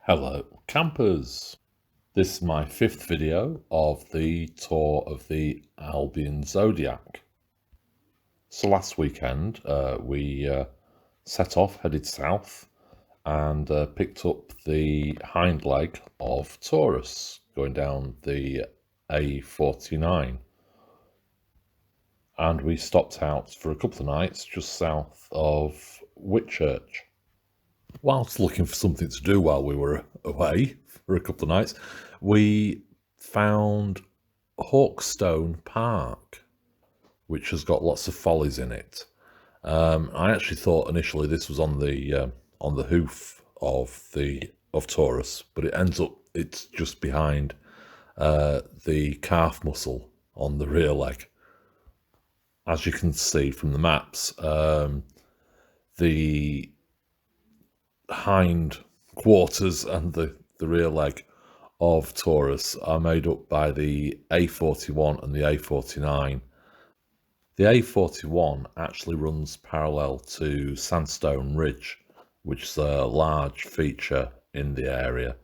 Hello campers, this is my fifth video of the tour of the Albion Zodiac. So last weekend we set off, headed south and picked up the hind leg of Taurus going down the A49, and we stopped out for a couple of nights just south of Whitchurch. Whilst looking for something to do while we were away for a couple of nights, we found Hawkstone Park, which has got lots of follies in it. I actually thought initially this was on the hoof of Taurus, but it ends up it's just behind the calf muscle on the rear leg. As you can see from the maps, the hind quarters and the rear leg of Taurus are made up by the A41 and the A49. The A41 actually runs parallel to Sandstone Ridge, which is a large feature in the area,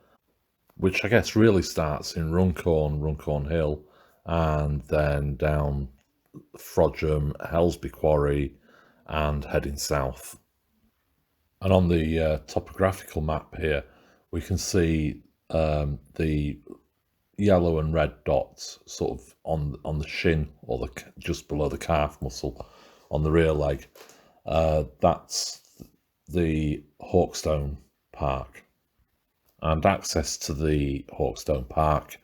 which I guess really starts in Runcorn Hill, and then down Frodsham, Helsby Quarry, and heading south. And on the topographical map here, we can see the yellow and red dots sort of on the shin, or just below the calf muscle on the rear leg. That's the Hawkstone Park. And access to the Hawkstone Park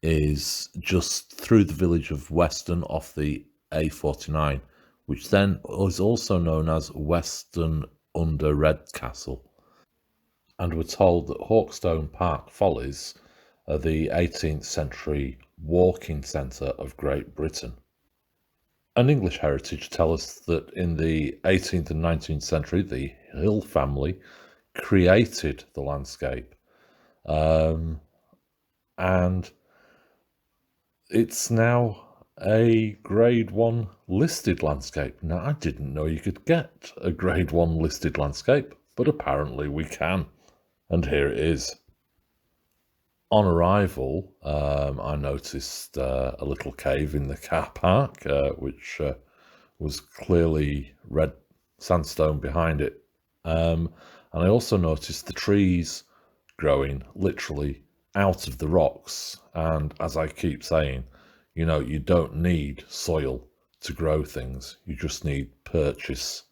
is just through the village of Weston off the A49, which then is also known as Weston under Red Castle. And we're told that Hawkstone Park Follies are the 18th century walking centre of Great Britain. And English heritage tell us that in the 18th and 19th century, the Hill family created the landscape. And it's now a grade 1 listed landscape. Now, I didn't know you could get a grade 1 listed landscape, but apparently we can, and here it is. On arrival, I noticed a little cave in the car park, which was clearly red sandstone behind it. And I also noticed the trees growing literally out of the rocks. And as I keep saying, you know, you don't need soil to grow things. You just need purchase,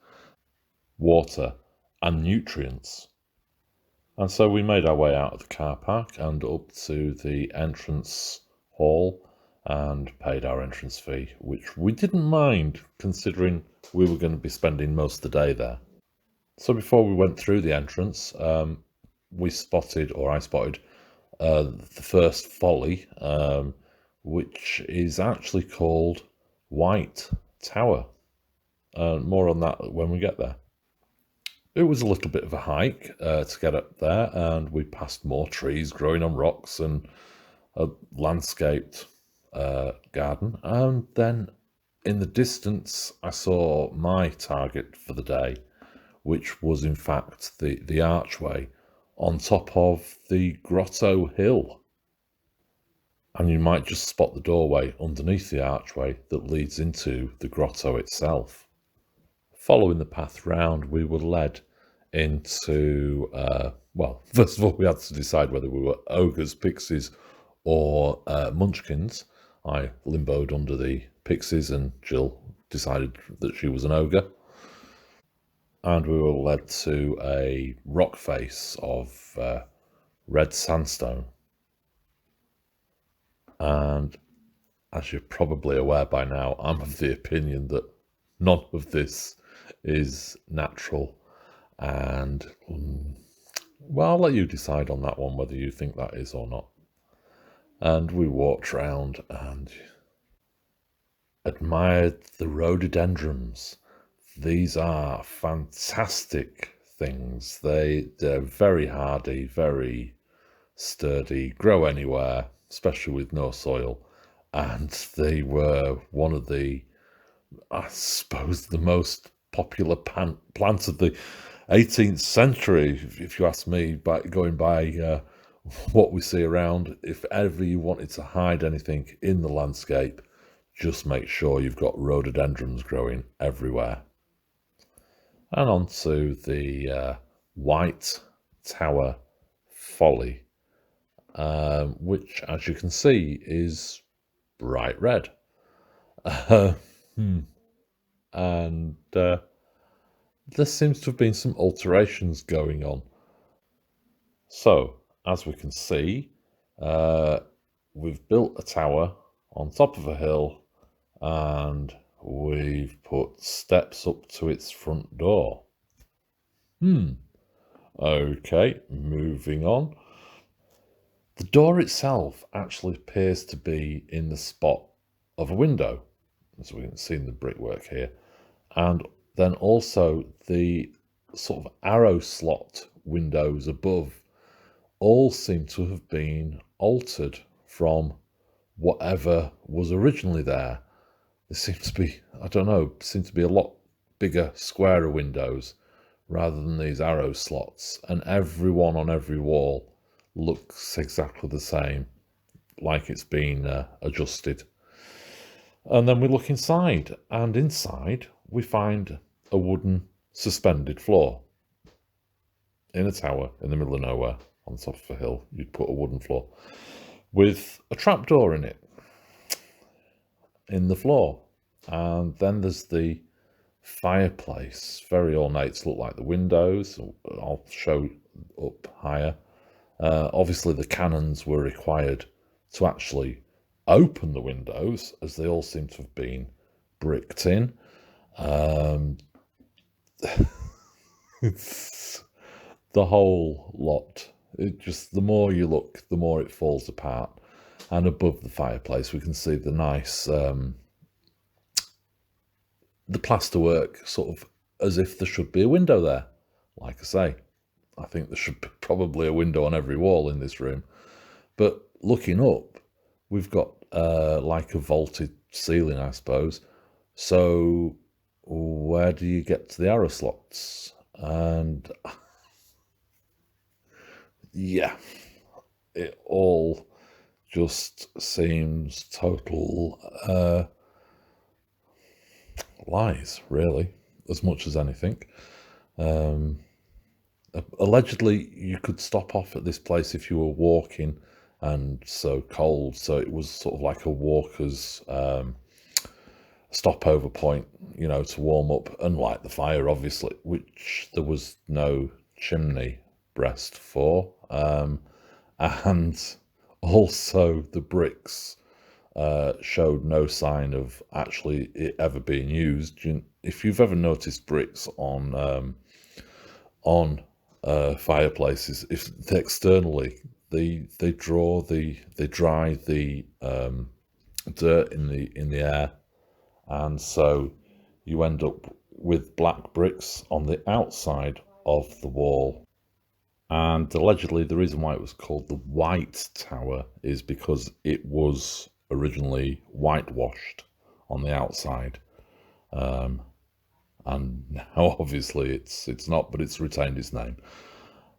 water, and nutrients. And so we made our way out of the car park and up to the entrance hall and paid our entrance fee, which we didn't mind considering we were going to be spending most of the day there. So before we went through the entrance, I spotted the first folly, which is actually called White Tower. More on that when we get there. It was a little bit of a hike to get up there, and we passed more trees growing on rocks and a landscaped garden. And then in the distance, I saw my target for the day, which was in fact the archway on top of the Grotto hill. And you might just spot the doorway underneath the archway that leads into the grotto itself. Following the path round, we were led into, well, first of all, we had to decide whether we were ogres, pixies, or munchkins. I limboed under the pixies, and Jill decided that she was an ogre. And we were led to a rock face of red sandstone. And as you're probably aware by now, I'm of the opinion that none of this is natural. And, well, I'll let you decide on that one, whether you think that is or not. And we walked round and admired the rhododendrons. These are fantastic things. They're very hardy, very sturdy, grow anywhere, especially with no soil. And they were one of the, I suppose, the most popular plants of the 18th century, if you ask me, by going by what we see around. If ever you wanted to hide anything in the landscape, just make sure you've got rhododendrons growing everywhere. And on to the White Tower Folly, which, as you can see, is bright red. And there seems to have been some alterations going on. So, as we can see, we've built a tower on top of a hill, and we've put steps up to its front door. Okay, moving on. The door itself actually appears to be in the spot of a window, as we can see in the brickwork here. And then also the sort of arrow slot windows above all seem to have been altered from whatever was originally there. There seems to be, I don't know, seem to be a lot bigger, squarer windows rather than these arrow slots. And every one on every wall looks exactly the same, like it's been adjusted. And then we look inside, and inside we find a wooden suspended floor. In a tower in the middle of nowhere, on top of a hill, you'd put a wooden floor with a trapdoor in it, in the floor. And then there's the fireplace, very ornate to look like the windows. I'll show up higher. Obviously the cannons were required to actually open the windows, as they all seem to have been bricked in. It's the whole lot. It just, the more you look, the more it falls apart. And above the fireplace, we can see the nice, the plasterwork, sort of as if there should be a window there. Like I say, I think there should be probably a window on every wall in this room. But looking up, we've got like a vaulted ceiling, I suppose. So where do you get to the arrow slots? And yeah, it all just seems total lies, really, as much as anything. Allegedly, you could stop off at this place if you were walking and so cold, so it was sort of like a walker's stopover point, you know, to warm up and light the fire, obviously, which there was no chimney breast for. And also the bricks showed no sign of actually it ever being used. If you've ever noticed bricks on fireplaces, if externally they dry the dirt in the air, and so you end up with black bricks on the outside of the wall. And allegedly the reason why it was called the White Tower is because it was originally whitewashed on the outside, and now obviously it's not, but it's retained its name.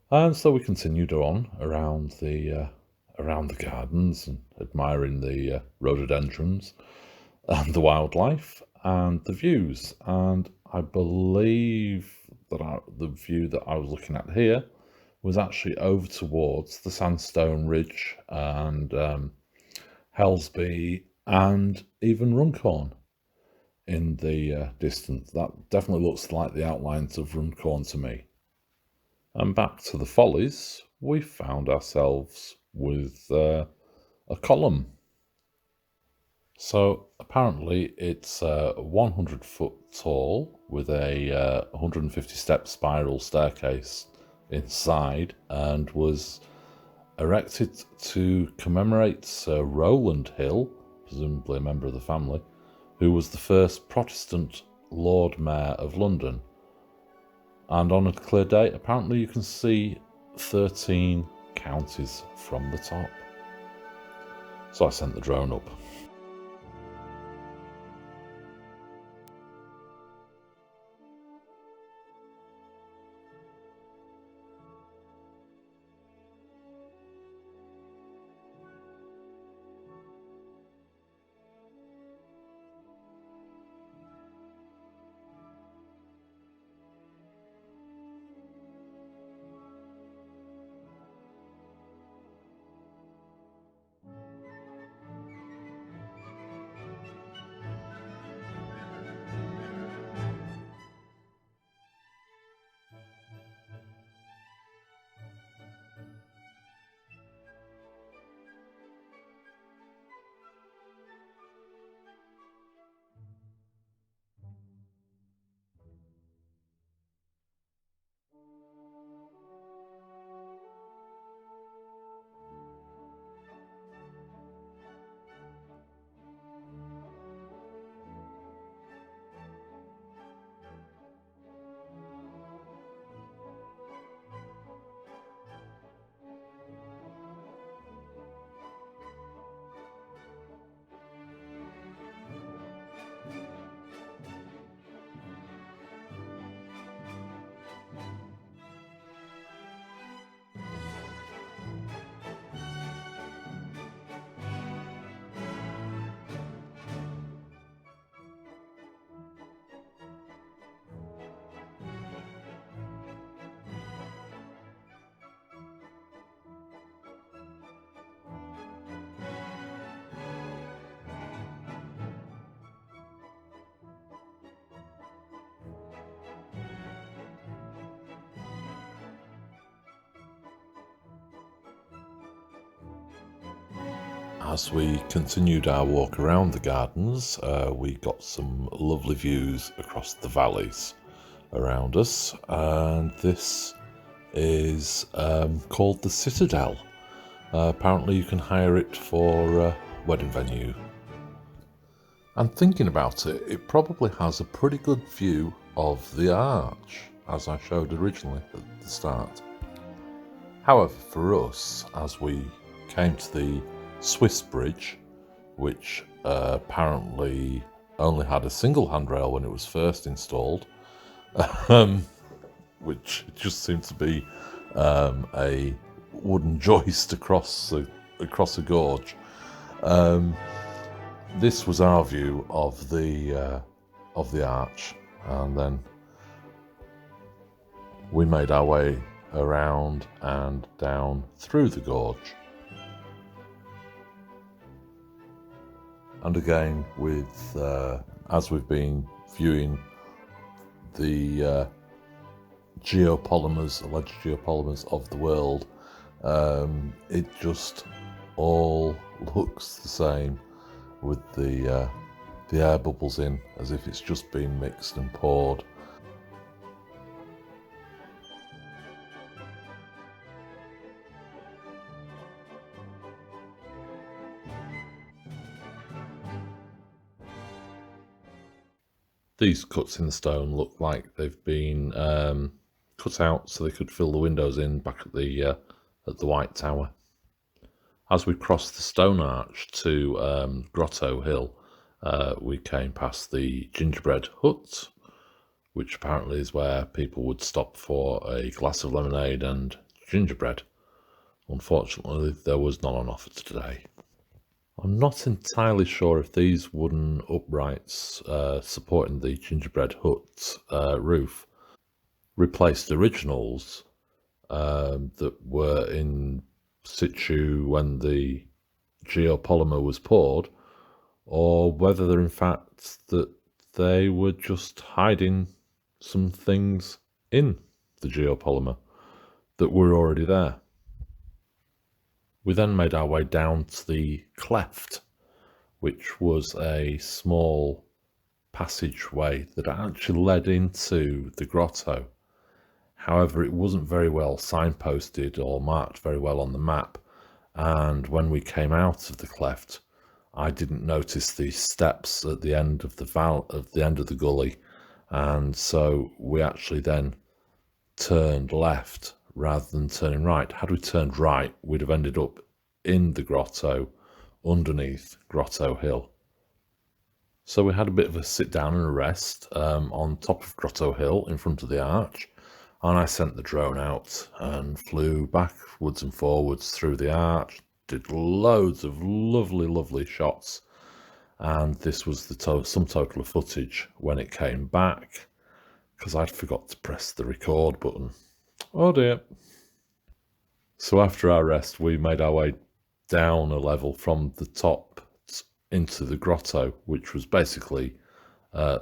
And so we continued on around the gardens and admiring the rhododendrons and the wildlife and the views. And I believe that the view that I was looking at here was actually over towards the Sandstone Ridge and Helsby and even Runcorn in the distance. That definitely looks like the outlines of Runcorn to me. And back to the Follies, we found ourselves with a column. So apparently it's 100 foot tall with a 150 step spiral staircase inside, and was erected to commemorate Sir Rowland Hill, presumably a member of the family, who was the first Protestant Lord Mayor of London. And on a clear day, apparently you can see 13 counties from the top. So I sent the drone up. As we continued our walk around the gardens, we got some lovely views across the valleys around us, and this is called the Citadel. Apparently you can hire it for a wedding venue. And thinking about it, it probably has a pretty good view of the arch, as I showed originally at the start. However, for us, as we came to the Swiss bridge, which apparently only had a single handrail when it was first installed, which just seemed to be a wooden joist across a gorge. This was our view of the arch, and then we made our way around and down through the gorge. And again, with as we've been viewing the alleged geopolymers of the world, it just all looks the same, with the air bubbles in, as if it's just been mixed and poured. These cuts in the stone look like they've been cut out so they could fill the windows in back at the White Tower. As we crossed the stone arch to Grotto Hill, we came past the gingerbread hut, which apparently is where people would stop for a glass of lemonade and gingerbread. Unfortunately, there was none on offer today. I'm not entirely sure if these wooden uprights supporting the gingerbread hut roof replaced originals that were in situ when the geopolymer was poured, or whether they're in fact that they were just hiding some things in the geopolymer that were already there. We then made our way down to the Cleft, which was a small passageway that actually led into the grotto. However, it wasn't very well signposted or marked very well on the map, and when we came out of the Cleft, I didn't notice the steps at the end of the end of the gully, and so we actually then turned left rather than turning right. Had we turned right, we'd have ended up in the grotto underneath Grotto Hill. So we had a bit of a sit down and a rest on top of Grotto Hill in front of the arch, and I sent the drone out and flew backwards and forwards through the arch, did loads of lovely shots, and this was the sum total of footage when it came back, because I'd forgot to press the record button. Oh dear. So after our rest, we made our way down a level from the top into the grotto, which was basically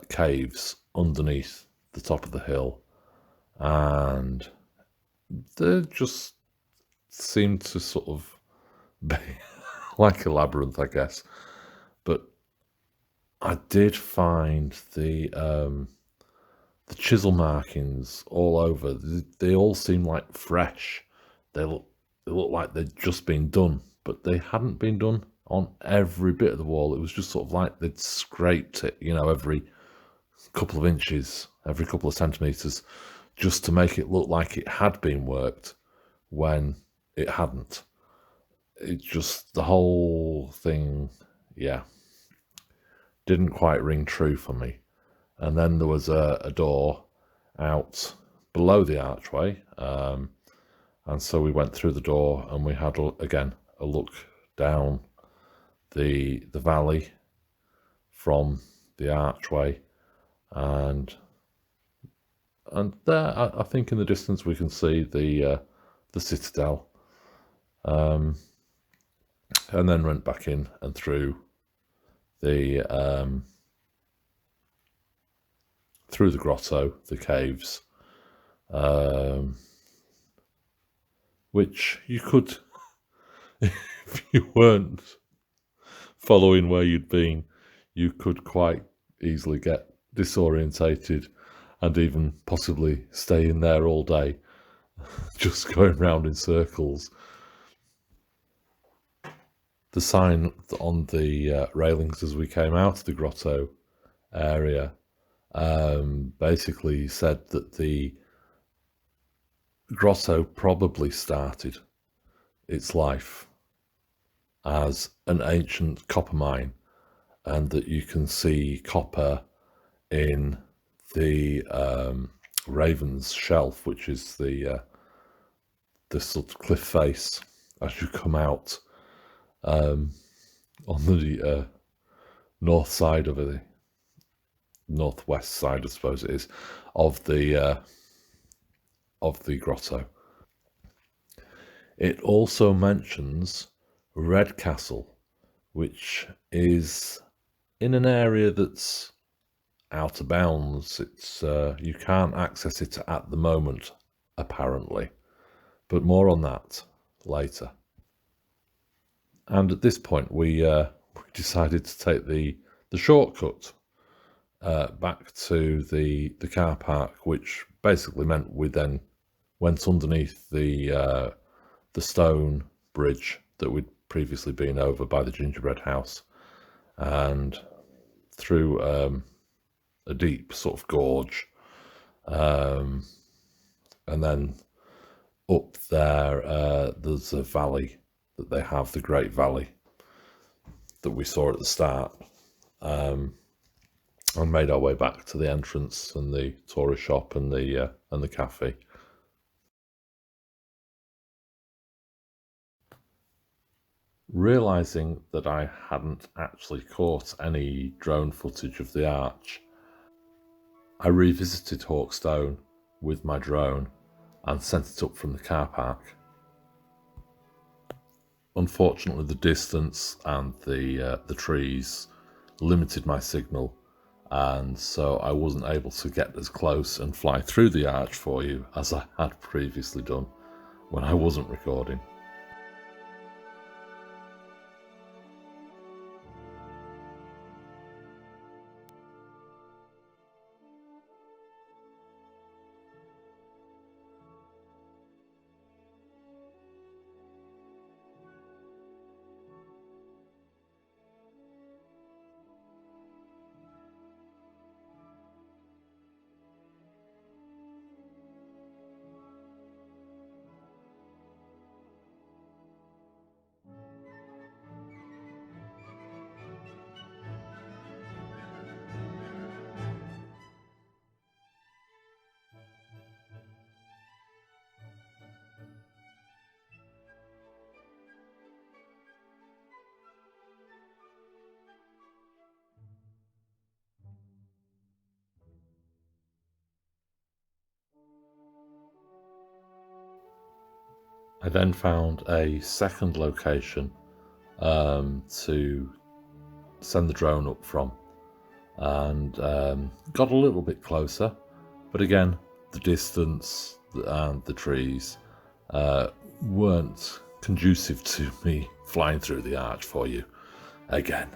caves underneath the top of the hill, and they just seemed to sort of be like a labyrinth, I guess. But I did find the chisel markings all over. They all seem like fresh. They look like they'd just been done, but they hadn't been done on every bit of the wall. It was just sort of like they'd scraped it, every couple of inches, every couple of centimetres, just to make it look like it had been worked when it hadn't. It just, the whole thing, didn't quite ring true for me. And then there was a door out below the archway, and so we went through the door and we had, again, a look down the valley from the archway, and there, I think in the distance we can see the citadel, and then went back in and through the grotto, the caves, which you could, if you weren't following where you'd been, you could quite easily get disorientated and even possibly stay in there all day, just going round in circles. The sign on the railings as we came out of the grotto area basically said that the grotto probably started its life as an ancient copper mine, and that you can see copper in the Raven's Shelf, which is the sort of cliff face as you come out on the north side of the northwest side, I suppose it is, of the grotto. It also mentions Red Castle, which is in an area that's out of bounds. It's you can't access it at the moment, apparently, but more on that later. And at this point, we decided to take the shortcut back to the car park, which basically meant we then went underneath the stone bridge that we'd previously been over by the gingerbread house, and through a deep sort of gorge, and then up there there's a valley that they have, the Great Valley, that we saw at the start, and made our way back to the entrance and the Taurus shop and the cafe. Realising that I hadn't actually caught any drone footage of the arch, I revisited Hawkstone with my drone and sent it up from the car park. Unfortunately, the distance and the trees limited my signal, and so I wasn't able to get as close and fly through the arch for you as I had previously done when I wasn't recording. I then found a second location to send the drone up from, and got a little bit closer, but again, the distance and the trees weren't conducive to me flying through the arch for you again.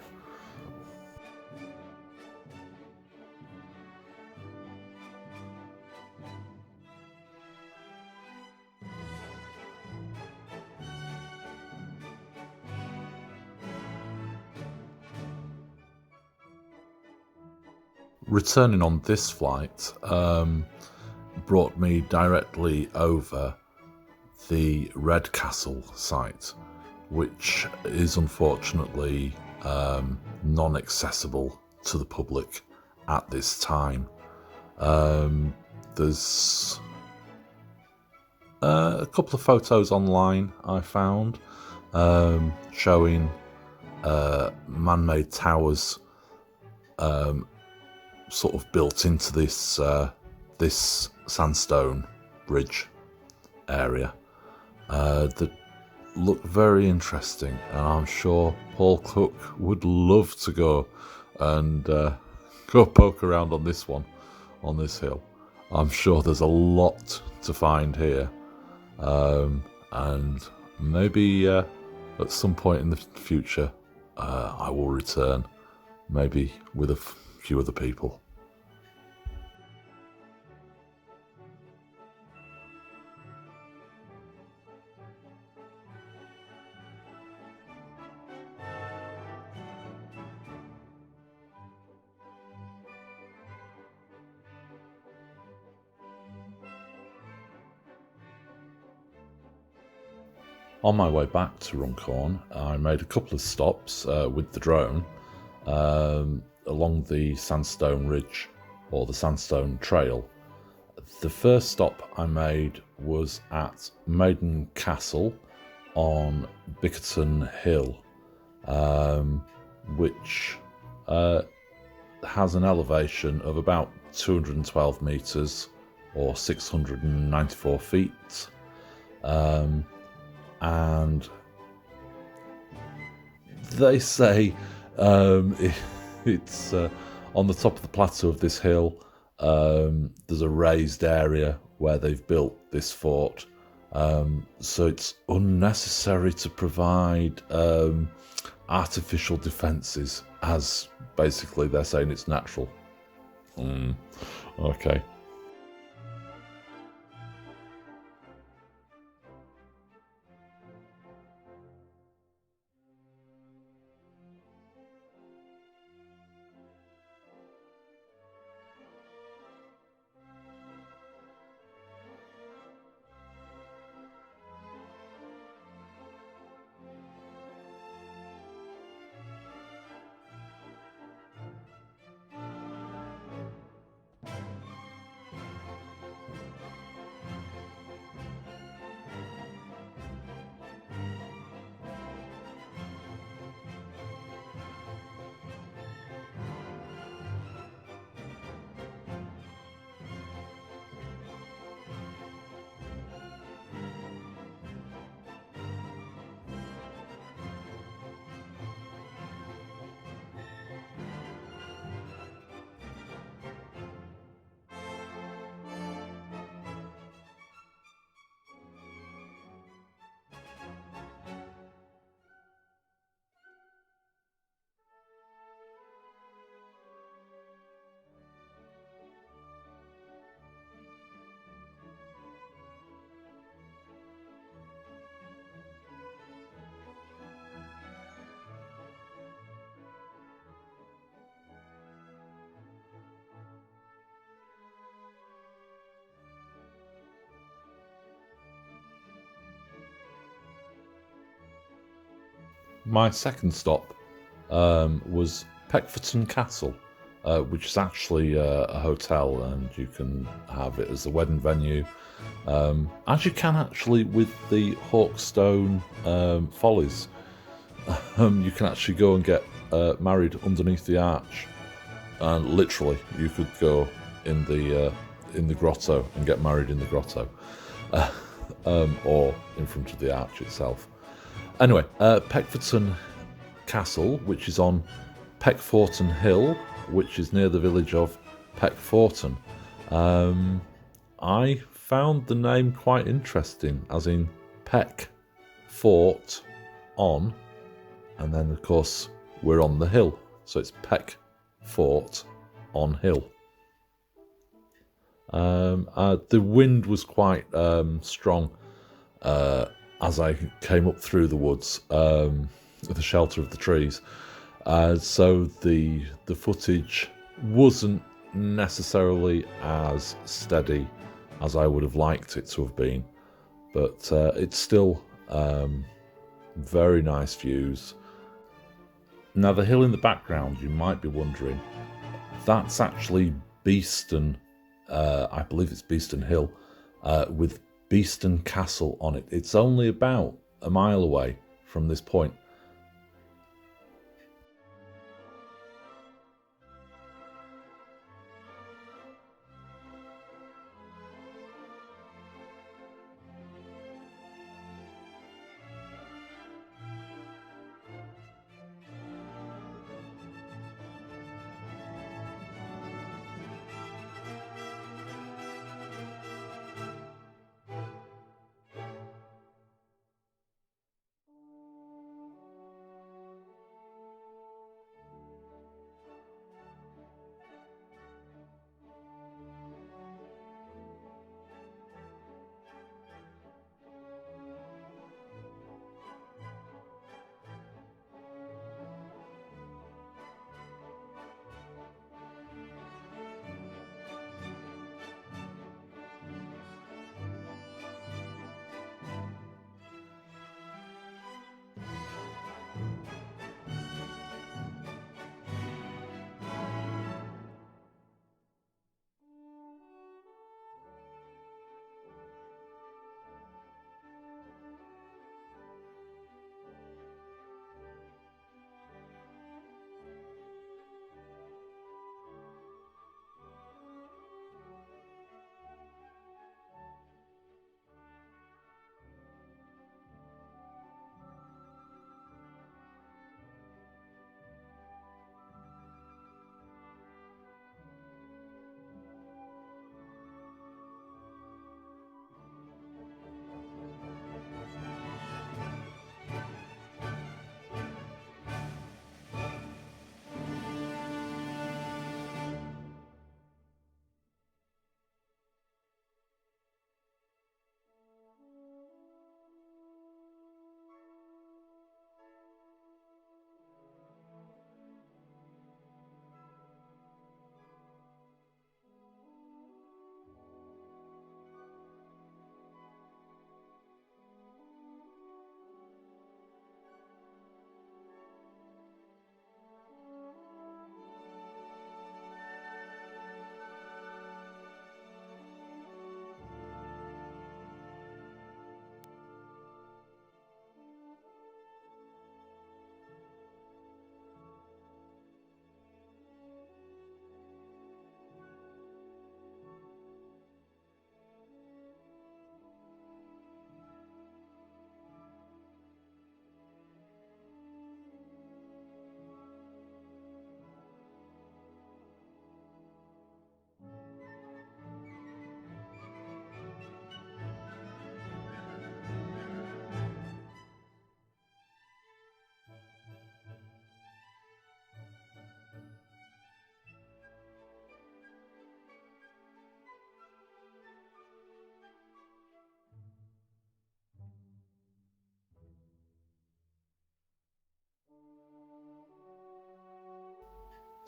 Returning on this flight brought me directly over the Red Castle site, which is unfortunately non-accessible to the public at this time. There's a couple of photos online I found showing man-made towers sort of built into this this sandstone bridge area that look very interesting, and I'm sure Paul Cook would love to go and go poke around on this one, on this hill. I'm sure there's a lot to find here, and maybe at some point in the future I will return, maybe with a few other people. On my way back to Runcorn, I made a couple of stops with the drone along the Sandstone Ridge, or the Sandstone Trail. The first stop I made was at Maiden Castle on Bickerton Hill, which has an elevation of about 212 metres or 694 feet. And they say it's on the top of the plateau of this hill. There's a raised area where they've built this fort, so it's unnecessary to provide artificial defences, as basically they're saying it's natural. Okay. My second stop was Peckforton Castle, which is actually a hotel, and you can have it as a wedding venue, as you can actually with the Hawkstone Follies. You can actually go and get married underneath the arch, and literally you could go in the grotto and get married in the grotto, or in front of the arch itself. Anyway, Peckforton Castle, which is on Peckforton Hill, which is near the village of Peckforton. I found the name quite interesting, as in Peck, Fort, on, and then of course we're on the hill, so it's Peck, Fort, on hill. The wind was quite strong as I came up through the woods, the shelter of the trees. So the footage wasn't necessarily as steady as I would have liked it to have been, but it's still very nice views. Now, the hill in the background, you might be wondering, that's actually Beeston. I believe it's Beeston Hill, with Beeston Castle on it. It's only about a mile away from this point.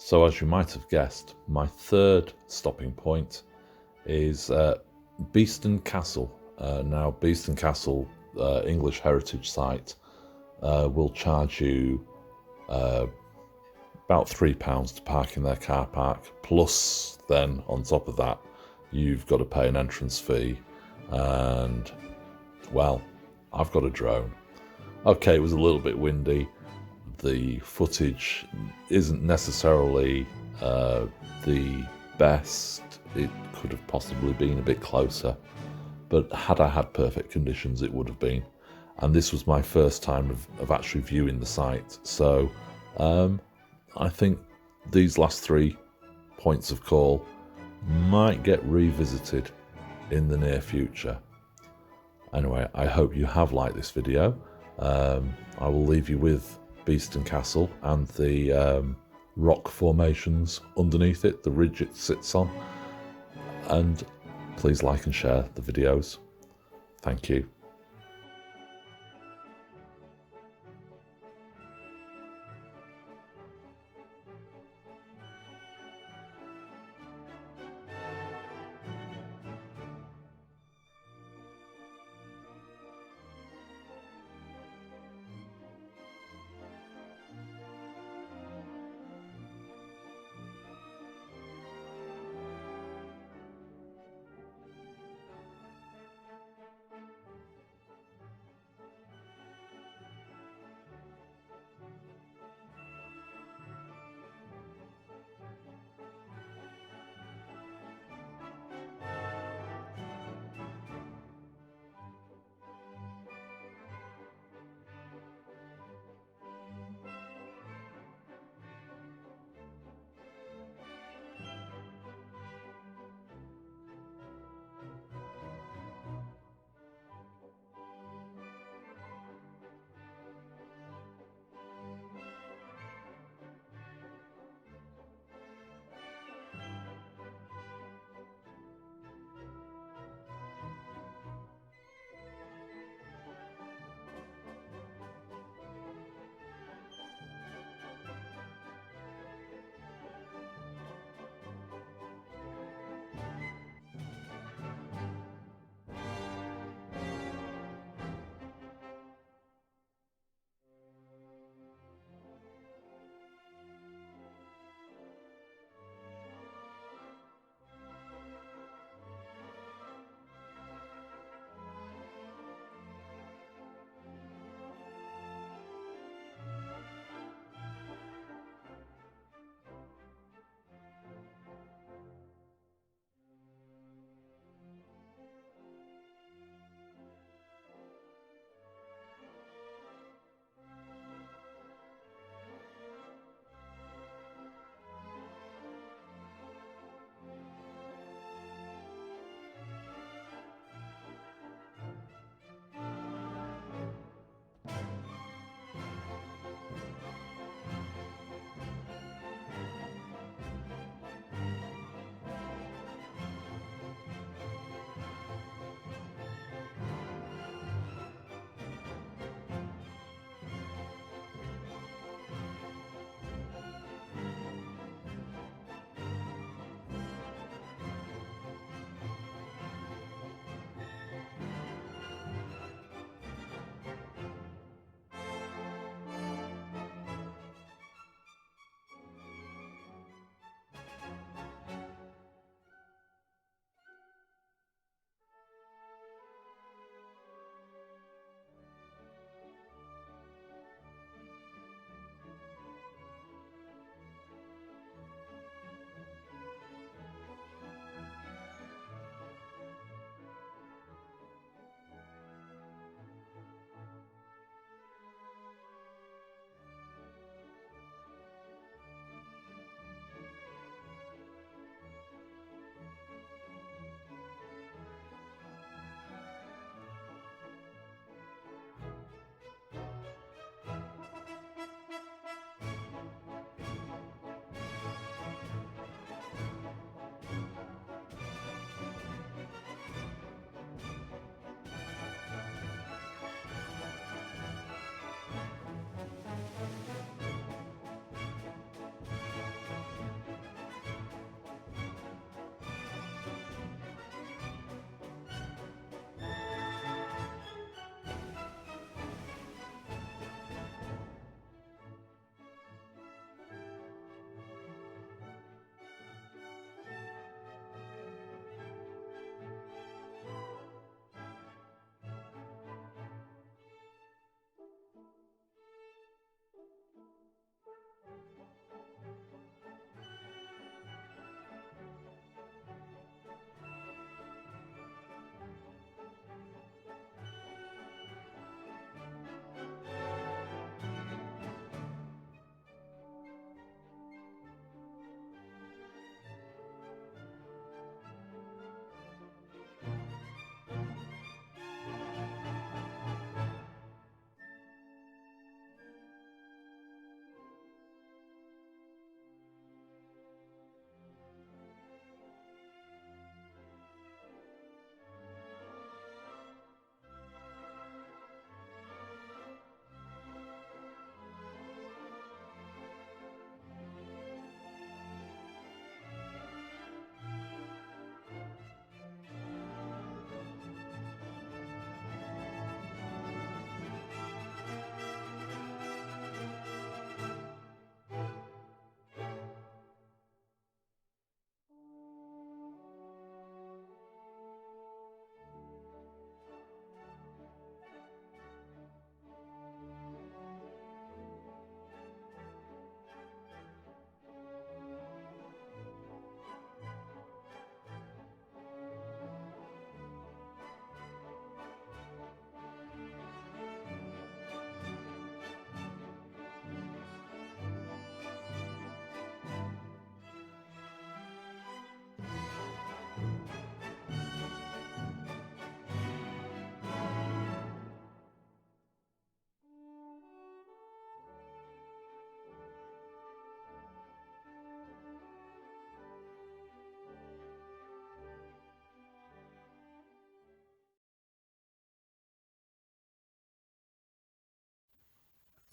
So as you might have guessed, my third stopping point is Beeston Castle. Now, Beeston Castle, English heritage site, will charge you about £3 to park in their car park. Plus, then on top of that, you've got to pay an entrance fee. And, well, I've got a drone. Okay, it was a little bit windy. The footage isn't necessarily the best. It could have possibly been a bit closer, but had I had perfect conditions, it would have been. And this was my first time of actually viewing the site. So I think these last 3 points of call might get revisited in the near future. Anyway, I hope you have liked this video. I will leave you with Beeston Castle and the rock formations underneath it, the ridge it sits on. And please like and share the videos. Thank you.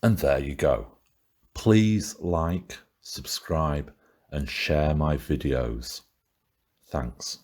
And there you go. Please like, subscribe, and share my videos. Thanks.